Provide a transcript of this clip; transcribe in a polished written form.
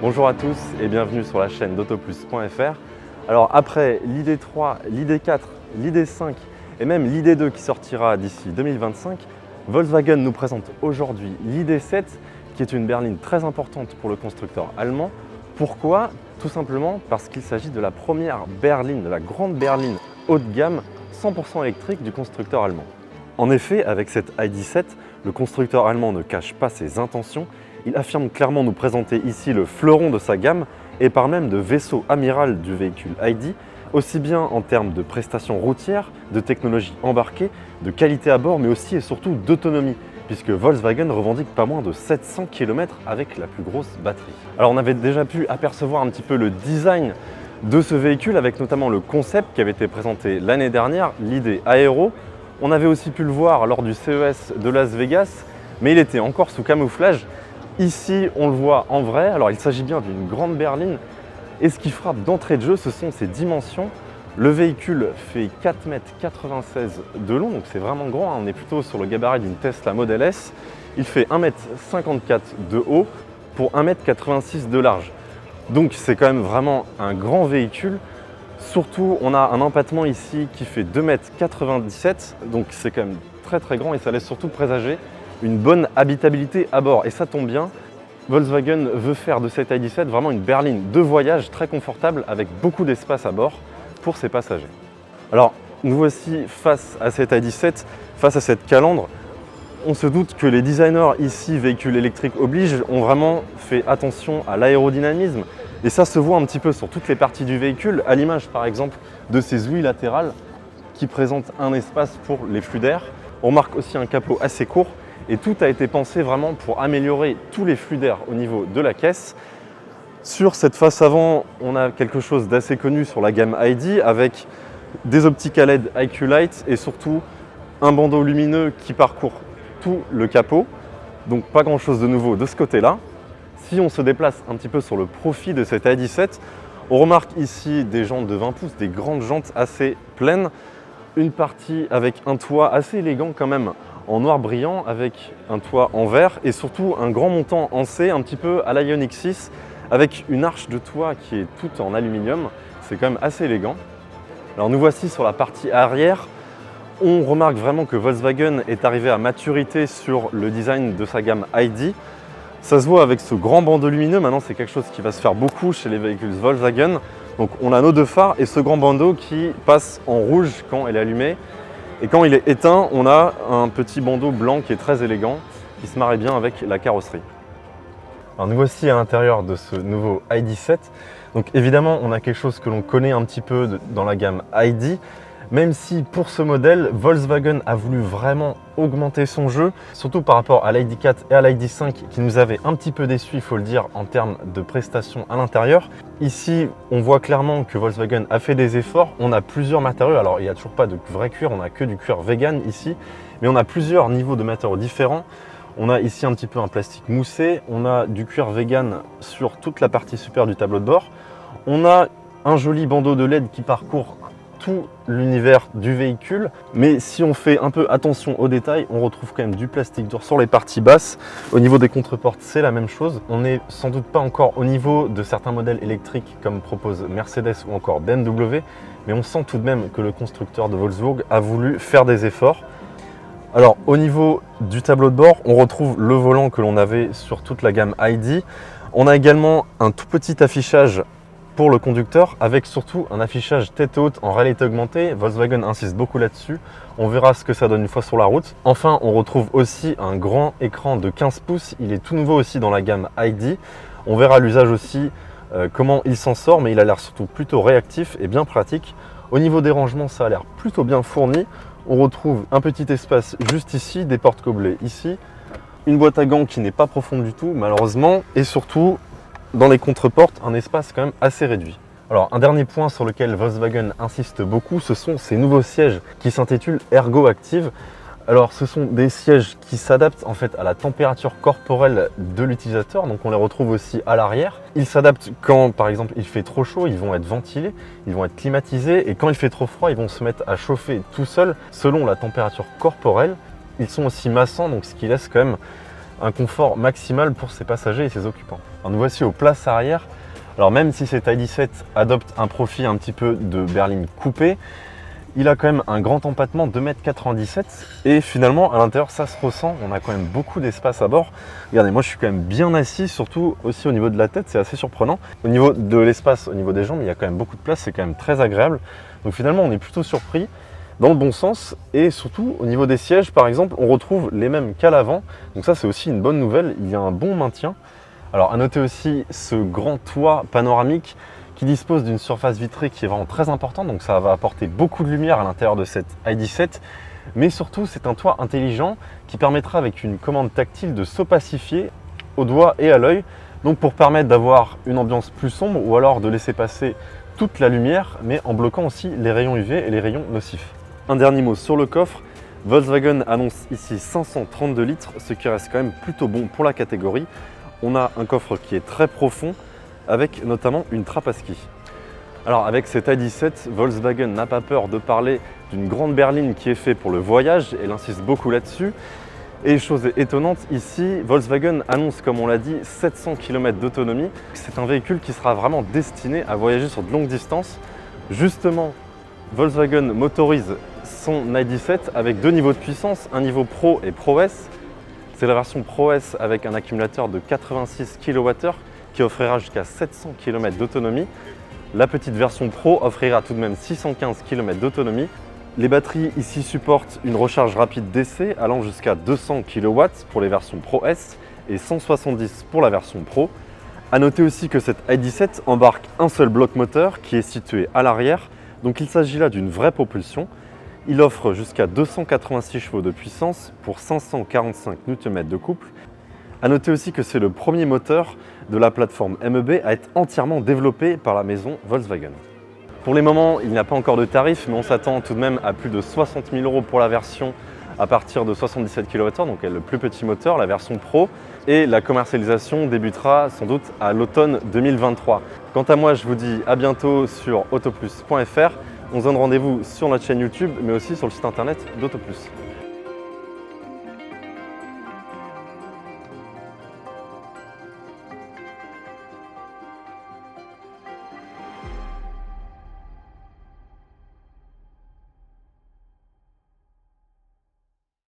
Bonjour à tous et bienvenue sur la chaîne d'autoplus.fr. Alors après l'ID3, l'ID4, l'ID5 et même l'ID2 qui sortira d'ici 2025, Volkswagen nous présente aujourd'hui l'ID7 qui est une berline très importante pour le constructeur allemand. Pourquoi? Tout simplement parce qu'il s'agit de la première berline, de la grande berline haut de gamme 100% électrique du constructeur allemand. En effet, avec cette ID7, le constructeur allemand ne cache pas ses intentions. Il affirme clairement nous présenter ici le fleuron de sa gamme et par même de vaisseau amiral du véhicule ID, aussi bien en termes de prestations routières, de technologie embarquée, de qualité à bord, mais aussi et surtout d'autonomie, puisque Volkswagen revendique pas moins de 700 km avec la plus grosse batterie. Alors on avait déjà pu apercevoir un petit peu le design de ce véhicule avec notamment le concept qui avait été présenté l'année dernière, l'ID Aero. On avait aussi pu le voir lors du CES de Las Vegas, mais il était encore sous camouflage. Ici, on le voit en vrai. Alors, il s'agit bien d'une grande berline. Et ce qui frappe d'entrée de jeu, ce sont ses dimensions. Le véhicule fait 4,96 m de long, donc c'est vraiment grand. On est plutôt sur le gabarit d'une Tesla Model S. Il fait 1,54 m de haut pour 1,86 m de large. Donc, c'est quand même vraiment un grand véhicule. Surtout, on a un empattement ici qui fait 2,97 m. Donc, c'est quand même très très grand et ça laisse surtout présager une bonne habitabilité à bord. Et ça tombe bien, Volkswagen veut faire de cette ID7 vraiment une berline de voyage très confortable avec beaucoup d'espace à bord pour ses passagers. Alors, nous voici face à cette ID7, face à cette calandre. On se doute que les designers ici, véhicules électriques oblige, ont vraiment fait attention à l'aérodynamisme. Et ça se voit un petit peu sur toutes les parties du véhicule, à l'image par exemple de ces ouïes latérales qui présentent un espace pour les flux d'air. On remarque aussi un capot assez court. Et tout a été pensé vraiment pour améliorer tous les flux d'air au niveau de la caisse. Sur cette face avant, on a quelque chose d'assez connu sur la gamme ID avec des optiques à LED IQ Light et surtout un bandeau lumineux qui parcourt tout le capot. Donc pas grand chose de nouveau de ce côté-là. Si on se déplace un petit peu sur le profil de cette ID7, on remarque ici des jantes de 20 pouces, des grandes jantes assez pleines. Une partie avec un toit assez élégant quand même, en noir brillant avec un toit en verre et surtout un grand montant en C, un petit peu à la Ioniq 6 avec une arche de toit qui est toute en aluminium. C'est quand même assez élégant. Alors nous voici sur la partie arrière. On remarque vraiment que Volkswagen est arrivé à maturité sur le design de sa gamme ID. Ça se voit avec ce grand bandeau lumineux. Maintenant, c'est quelque chose qui va se faire beaucoup chez les véhicules Volkswagen. Donc on a nos deux phares et ce grand bandeau qui passe en rouge quand elle est allumée. Et quand il est éteint, on a un petit bandeau blanc qui est très élégant, qui se marie bien avec la carrosserie. Alors nous voici à l'intérieur de ce nouveau ID7. Donc évidemment, on a quelque chose que l'on connaît un petit peu dans la gamme ID, même si pour ce modèle, Volkswagen a voulu vraiment augmenter son jeu, surtout par rapport à l'ID4 et à l'ID5 qui nous avaient un petit peu déçus, il faut le dire, en termes de prestations à l'intérieur. Ici, on voit clairement que Volkswagen a fait des efforts. On a plusieurs matériaux, alors il n'y a toujours pas de vrai cuir, on n'a que du cuir vegan ici, mais on a plusieurs niveaux de matériaux différents. On a ici un petit peu un plastique moussé, on a du cuir vegan sur toute la partie supérieure du tableau de bord. On a un joli bandeau de LED qui parcourt tout l'univers du véhicule, mais si on fait un peu attention aux détails, on retrouve quand même du plastique dur sur les parties basses. Au niveau des contreportes, c'est la même chose. On n'est sans doute pas encore au niveau de certains modèles électriques comme propose Mercedes ou encore BMW, mais on sent tout de même que le constructeur de Wolfsburg a voulu faire des efforts. Alors au niveau du tableau de bord, on retrouve le volant que l'on avait sur toute la gamme ID. On a également un tout petit affichage pour le conducteur, avec surtout un affichage tête haute en réalité augmentée. Volkswagen insiste beaucoup là-dessus. On verra ce que ça donne une fois sur la route. Enfin, on retrouve aussi un grand écran de 15 pouces. Il est tout nouveau aussi dans la gamme ID. On verra l'usage aussi, comment il s'en sort, mais il a l'air surtout plutôt réactif et bien pratique. Au niveau des rangements, ça a l'air plutôt bien fourni. On retrouve un petit espace juste ici, des portes câblées ici, une boîte à gants qui n'est pas profonde du tout, malheureusement, et surtout, dans les contreportes, un espace quand même assez réduit. Alors un dernier point sur lequel Volkswagen insiste beaucoup, ce sont ces nouveaux sièges qui s'intitulent Ergo Active. Alors ce sont des sièges qui s'adaptent en fait à la température corporelle de l'utilisateur, donc on les retrouve aussi à l'arrière. Ils s'adaptent quand par exemple il fait trop chaud, ils vont être ventilés, ils vont être climatisés, et quand il fait trop froid, ils vont se mettre à chauffer tout seuls selon la température corporelle. Ils sont aussi massants, donc ce qui laisse quand même un confort maximal pour ses passagers et ses occupants. Alors, nous voici aux places arrière. Alors même si cet i17 adopte un profil un petit peu de berline coupée, il a quand même un grand empattement de 2,97 m et finalement à l'intérieur ça se ressent, on a quand même beaucoup d'espace à bord. Regardez, moi je suis quand même bien assis, surtout aussi au niveau de la tête, c'est assez surprenant. Au niveau de l'espace, au niveau des jambes, il y a quand même beaucoup de place, c'est quand même très agréable. Donc finalement on est plutôt surpris dans le bon sens et surtout au niveau des sièges par exemple, on retrouve les mêmes qu'à l'avant. Donc ça c'est aussi une bonne nouvelle, il y a un bon maintien. Alors à noter aussi ce grand toit panoramique qui dispose d'une surface vitrée qui est vraiment très importante, donc ça va apporter beaucoup de lumière à l'intérieur de cette i17, mais surtout c'est un toit intelligent qui permettra avec une commande tactile de s'opacifier au doigt et à l'œil, donc pour permettre d'avoir une ambiance plus sombre ou alors de laisser passer toute la lumière, mais en bloquant aussi les rayons UV et les rayons nocifs. Un dernier mot sur le coffre, Volkswagen annonce ici 532 litres, ce qui reste quand même plutôt bon pour la catégorie. On a un coffre qui est très profond, avec notamment une trappe à ski. Alors avec cette i17, Volkswagen n'a pas peur de parler d'une grande berline qui est faite pour le voyage, elle insiste beaucoup là-dessus. Et chose étonnante, ici, Volkswagen annonce, comme on l'a dit, 700 km d'autonomie. C'est un véhicule qui sera vraiment destiné à voyager sur de longues distances. Justement, Volkswagen motorise son i17 avec deux niveaux de puissance, un niveau Pro et Pro S. C'est la version Pro S avec un accumulateur de 86 kWh qui offrira jusqu'à 700 km d'autonomie. La petite version Pro offrira tout de même 615 km d'autonomie. Les batteries ici supportent une recharge rapide d'essai allant jusqu'à 200 kW pour les versions Pro S et 170 pour la version Pro. A noter aussi que cette i17 embarque un seul bloc moteur qui est situé à l'arrière, donc il s'agit là d'une vraie propulsion. Il offre jusqu'à 286 chevaux de puissance pour 545 Nm de couple. A noter aussi que c'est le premier moteur de la plateforme MEB à être entièrement développé par la maison Volkswagen. Pour les moments, il n'y a pas encore de tarif, mais on s'attend tout de même à plus de 60 000 € pour la version à partir de 77 kWh, donc le plus petit moteur, la version Pro. Et la commercialisation débutera sans doute à l'automne 2023. Quant à moi, je vous dis à bientôt sur autoplus.fr. On se donne rendez-vous sur notre chaîne YouTube, mais aussi sur le site internet d'Autoplus.